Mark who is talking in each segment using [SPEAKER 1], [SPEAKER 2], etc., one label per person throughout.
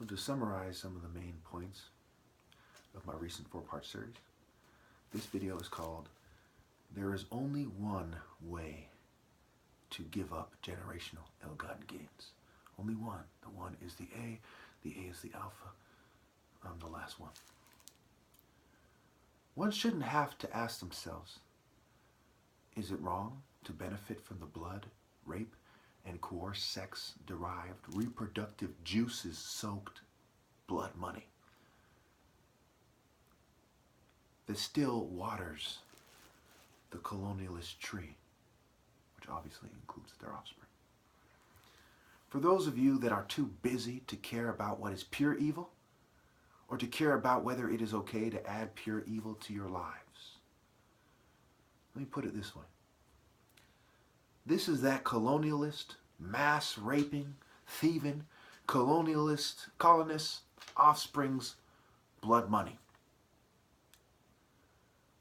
[SPEAKER 1] So to summarize some of the main points of my recent 4-part series, this video is called There is Only One Way to Give Up Generational Ill-Gotten Gains. Only one. The one is the A is the alpha. I'm the last one. One shouldn't have to ask themselves, is it wrong to benefit from the blood, rape, and coerced sex-derived reproductive juices-soaked blood money that still waters the colonialist tree, which obviously includes their offspring? For those of you that are too busy to care about what is pure evil, or to care about whether it is okay to add pure evil to your lives, let me put it this way. This is that colonialist, mass-raping, thieving, colonist offspring's blood money.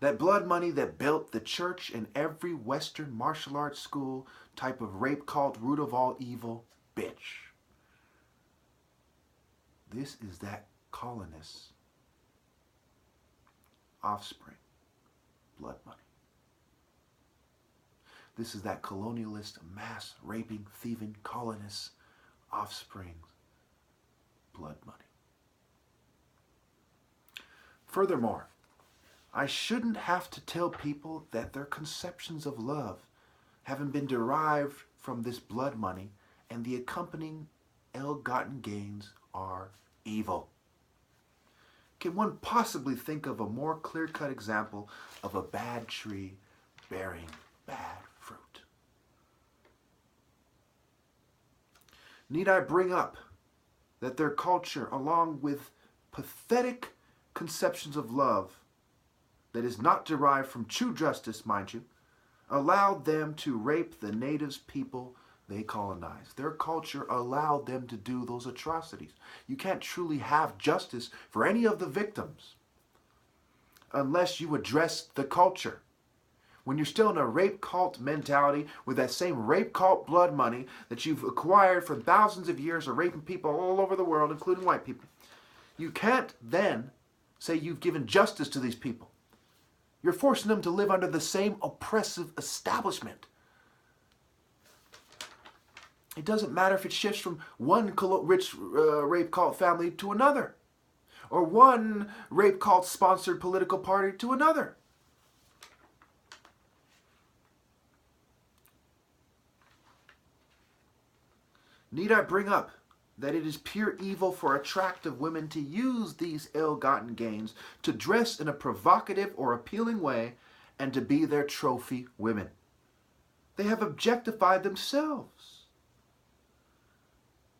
[SPEAKER 1] That blood money that built the church and every Western martial arts school type of rape cult root of all evil bitch. This is that colonist offspring blood money. This is that colonialist, mass-raping, thieving, colonist offspring's blood money. Furthermore, I shouldn't have to tell people that their conceptions of love haven't been derived from this blood money, and the accompanying ill-gotten gains are evil. Can one possibly think of a more clear-cut example of a bad tree bearing bad fruit? Need I bring up that their culture, along with pathetic conceptions of love that is not derived from true justice, mind you, allowed them to rape the natives people they colonized? Their culture allowed them to do those atrocities. You can't truly have justice for any of the victims unless you address the culture. When you're still in a rape cult mentality with that same rape cult blood money that you've acquired for thousands of years of raping people all over the world, including white people, you can't then say you've given justice to these people. You're forcing them to live under the same oppressive establishment. It doesn't matter if it shifts from one rich rape cult family to another, or one rape cult sponsored political party to another. Need I bring up that it is pure evil for attractive women to use these ill-gotten gains to dress in a provocative or appealing way and to be their trophy women? They have objectified themselves.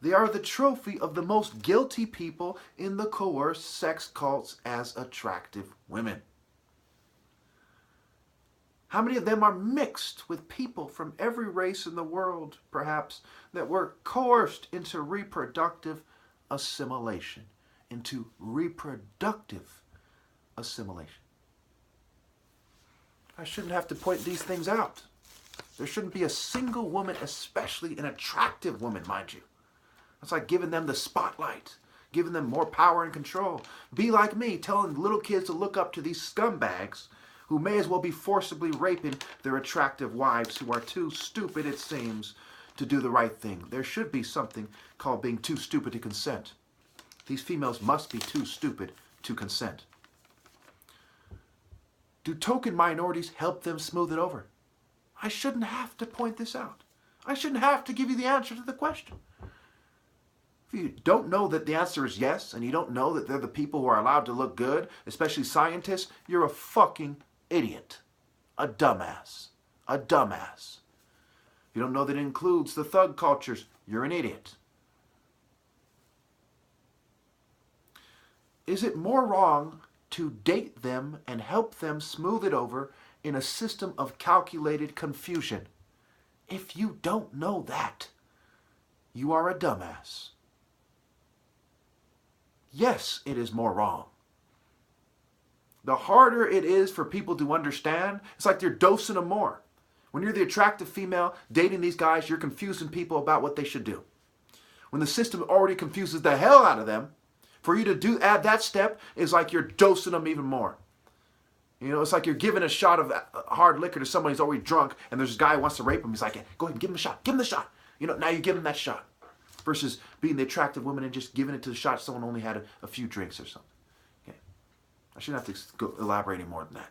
[SPEAKER 1] They are the trophy of the most guilty people in the coerced sex cults as attractive women. How many of them are mixed with people from every race in the world, perhaps, that were coerced into reproductive assimilation, into reproductive assimilation? I shouldn't have to point these things out. There shouldn't be a single woman, especially an attractive woman, mind you. It's like giving them the spotlight, giving them more power and control. Be like me, telling little kids to look up to these scumbags who may as well be forcibly raping their attractive wives who are too stupid, it seems, to do the right thing. There should be something called being too stupid to consent. These females must be too stupid to consent. Do token minorities help them smooth it over? I shouldn't have to point this out. I shouldn't have to give you the answer to the question. If you don't know that the answer is yes, and you don't know that they're the people who are allowed to look good, especially scientists, you're a fucking idiot. A dumbass. A dumbass. If you don't know that it includes the thug cultures, you're an idiot. Is it more wrong to date them and help them smooth it over in a system of calculated confusion? If you don't know that, you are a dumbass. Yes, it is more wrong. The harder it is for people to understand, it's like they're dosing them more. When you're the attractive female dating these guys, you're confusing people about what they should do. when the system already confuses the hell out of them, for you to add that step is like you're dosing them even more. You know, it's like you're giving a shot of hard liquor to someone who's already drunk, and there's this guy who wants to rape him. He's like, go ahead and give him a shot. Give him the shot. You know, now you give him that shot. Versus being the attractive woman and just giving it to the shot someone only had a few drinks or something. Okay. I shouldn't have to go elaborate any more than that.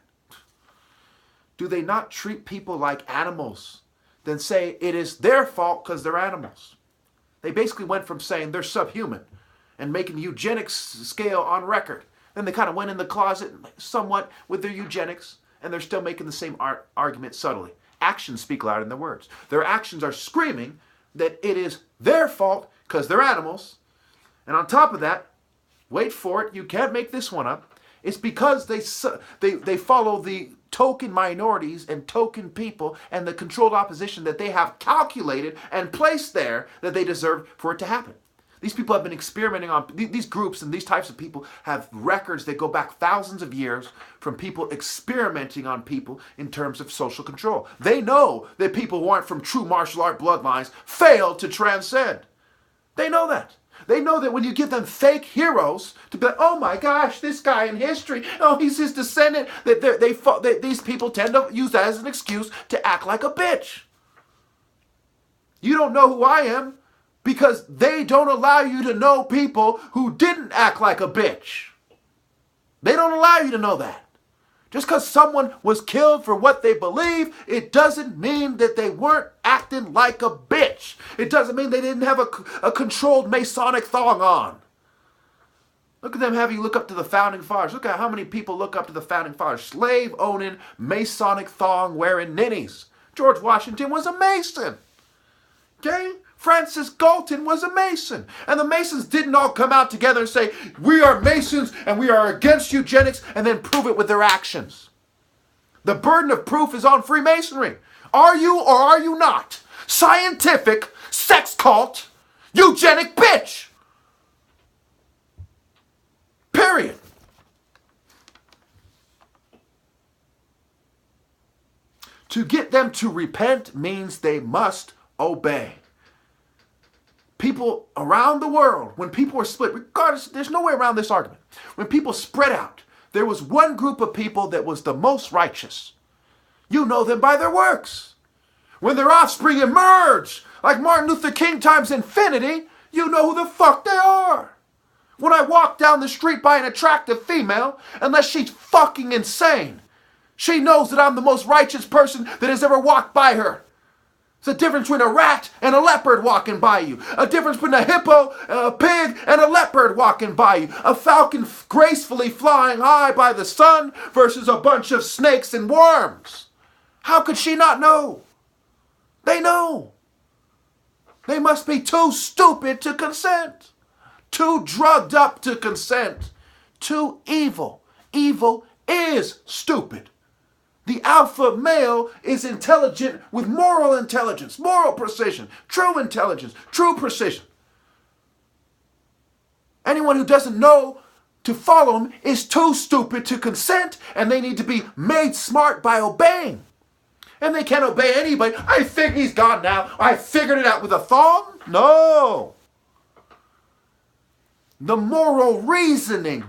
[SPEAKER 1] Do they not treat people like animals? Then say it is their fault because they're animals. They basically went from saying they're subhuman and making the eugenics scale on record. Then they kind of went in the closet somewhat with their eugenics, and they're still making the same argument subtly. Actions speak louder than their words. Their actions are screaming that it is their fault because they're animals. And on top of that, wait for it, you can't make this one up, it's because they follow the token minorities and token people and the controlled opposition that they have calculated and placed there that they deserve for it to happen. These people have been experimenting on, these groups and these types of people have records that go back thousands of years from people experimenting on people in terms of social control. They know that people who aren't from true martial art bloodlines fail to transcend. They know that. They know that when you give them fake heroes to be like, oh my gosh, this guy in history, oh, he's his descendant, that these people tend to use that as an excuse to act like a bitch. You don't know who I am because they don't allow you to know people who didn't act like a bitch. They don't allow you to know that. Just because someone was killed for what they believe, it doesn't mean that they weren't acting like a bitch. It doesn't mean they didn't have a controlled Masonic thong on. Look at them having you look up to the Founding Fathers. Look at how many people look up to the Founding Fathers. Slave-owning, Masonic thong-wearing ninnies. George Washington was a Mason. Okay? Francis Galton was a Mason. And the Masons didn't all come out together and say, we are Masons and we are against eugenics, and then prove it with their actions. The burden of proof is on Freemasonry. Are you or are you not? Scientific, sex cult, eugenic bitch. Period. To get them to repent means they must obey. People around the world, when people are split, regardless, there's no way around this argument. When people spread out, there was one group of people that was the most righteous. You know them by their works. When their offspring emerge, like Martin Luther King times infinity, you know who the fuck they are. When I walk down the street by an attractive female, unless she's fucking insane, she knows that I'm the most righteous person that has ever walked by her. It's a difference between a rat and a leopard walking by you. A difference between a hippo, a pig, and a leopard walking by you. A falcon gracefully flying high by the sun versus a bunch of snakes and worms. How could she not know? They know. They must be too stupid to consent. Too drugged up to consent. Too evil. Evil is stupid. The alpha male is intelligent with moral intelligence, moral precision, true intelligence, true precision. Anyone who doesn't know to follow him is too stupid to consent, and they need to be made smart by obeying. And they can't obey anybody. I think he's gone now. I figured it out with a thong. No. The moral reasoning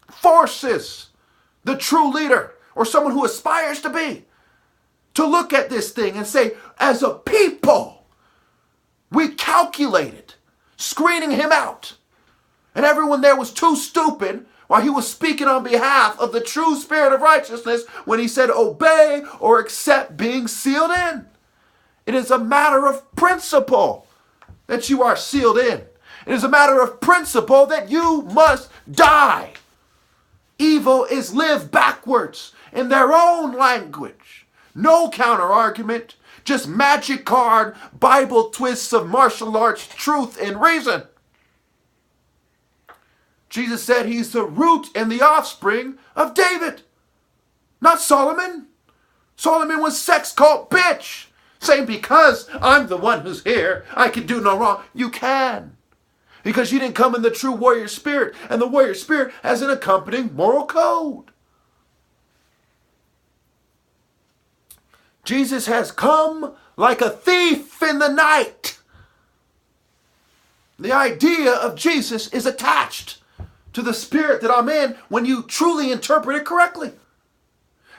[SPEAKER 1] forces the true leader or someone who aspires to be to look at this thing and say, as a people, we calculated screening him out. And everyone there was too stupid while he was speaking on behalf of the true spirit of righteousness when he said obey or accept being sealed in. It is a matter of principle that you are sealed in. It is a matter of principle that you must die. Evil is lived backwards in their own language. No counter-argument, just magic card, Bible twists of martial arts, truth and reason. Jesus said he's the root and the offspring of David, not Solomon. Solomon was sex cult bitch, saying because I'm the one who's here, I can do no wrong. You can. Because you didn't come in the true warrior spirit, and the warrior spirit has an accompanying moral code. Jesus has come like a thief in the night. The idea of Jesus is attached to the spirit that I'm in when you truly interpret it correctly.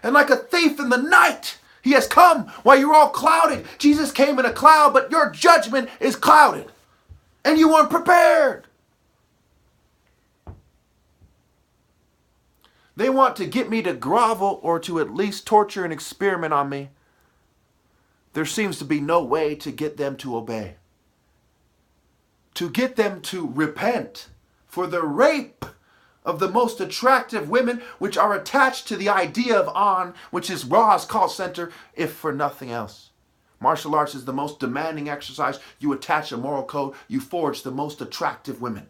[SPEAKER 1] And like a thief in the night, he has come while you're all clouded. Jesus came in a cloud, but your judgment is clouded. And you weren't prepared. They want to get me to grovel or to at least torture and experiment on me. There seems to be no way to get them to obey. To get them to repent for the rape of the most attractive women, which are attached to the idea of On, which is Ra's call center, if for nothing else. Martial arts is the most demanding exercise. You attach a moral code, you forge the most attractive women.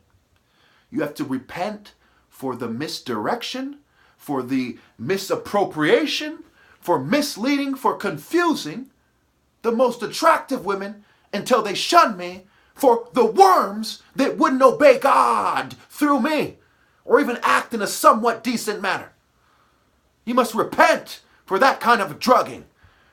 [SPEAKER 1] You have to repent for the misdirection, for the misappropriation, for misleading, for confusing the most attractive women until they shun me for the worms that wouldn't obey God through me or even act in a somewhat decent manner. You must repent for that kind of drugging,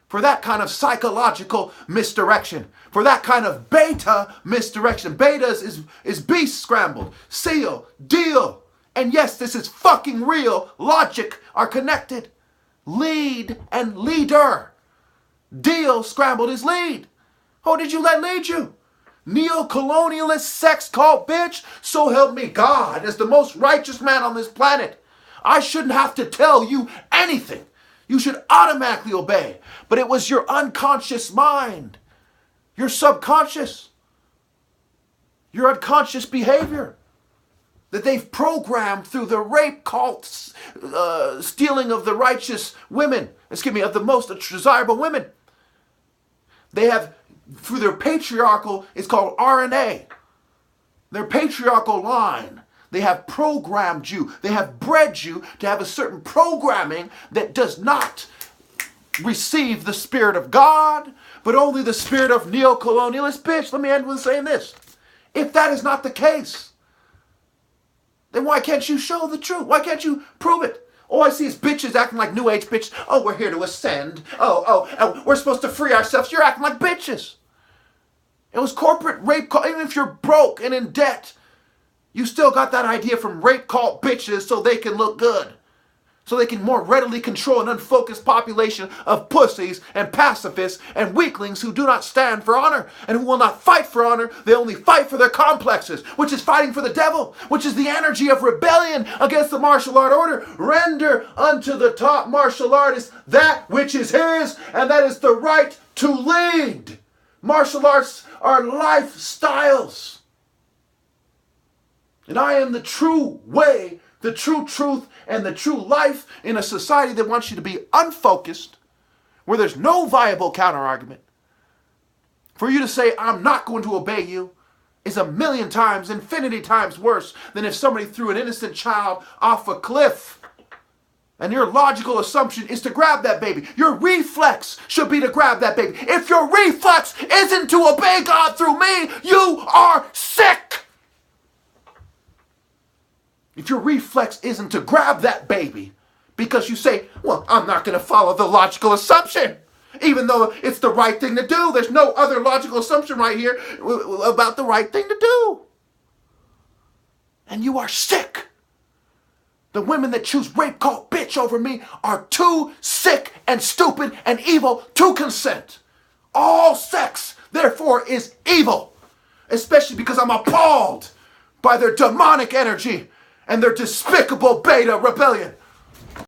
[SPEAKER 1] for that kind of psychological misdirection, for that kind of beta misdirection. Betas is beast scrambled, seal, deal. And yes, this is fucking real. Logic are connected. Lead and leader. Deal scrambled is lead. Oh, did you let lead you? Neo-colonialist sex cult bitch. So help me God, as the most righteous man on this planet, I shouldn't have to tell you anything. You should automatically obey. But it was your unconscious mind, your subconscious, your unconscious behavior that they've programmed through the rape cults, stealing of the righteous women, of the most desirable women. They have, through their patriarchal, it's called RNA, their patriarchal line, they have programmed you, they have bred you to have a certain programming that does not receive the spirit of God, but only the spirit of neo-colonialist bitch. Let me end with saying this. If that is not the case, then why can't you show the truth? Why can't you prove it? All I see is bitches acting like new age bitches. Oh, we're here to ascend. Oh, we're supposed to free ourselves. You're acting like bitches. It was corporate rape cult. Even if you're broke and in debt, you still got that idea from rape cult bitches so they can look good. So they can more readily control an unfocused population of pussies and pacifists and weaklings who do not stand for honor and who will not fight for honor. They only fight for their complexes, which is fighting for the devil, which is the energy of rebellion against the martial art order. Render unto the top martial artist that which is his, and that is the right to lead. Martial arts are lifestyles. And I am the true way, the true truth, and the true life in a society that wants you to be unfocused, where there's no viable counter-argument. For you to say, I'm not going to obey you, is a million times, infinity times worse than if somebody threw an innocent child off a cliff. And your logical assumption is to grab that baby. Your reflex should be to grab that baby. If your reflex isn't to obey God through me, you are sick. If your reflex isn't to grab that baby because you say, well, I'm not going to follow the logical assumption, even though it's the right thing to do. There's no other logical assumption right here about the right thing to do. And you are sick. The women that choose rape cult bitch over me are too sick and stupid and evil to consent. All sex, therefore, is evil. Especially because I'm appalled by their demonic energy and their despicable beta rebellion.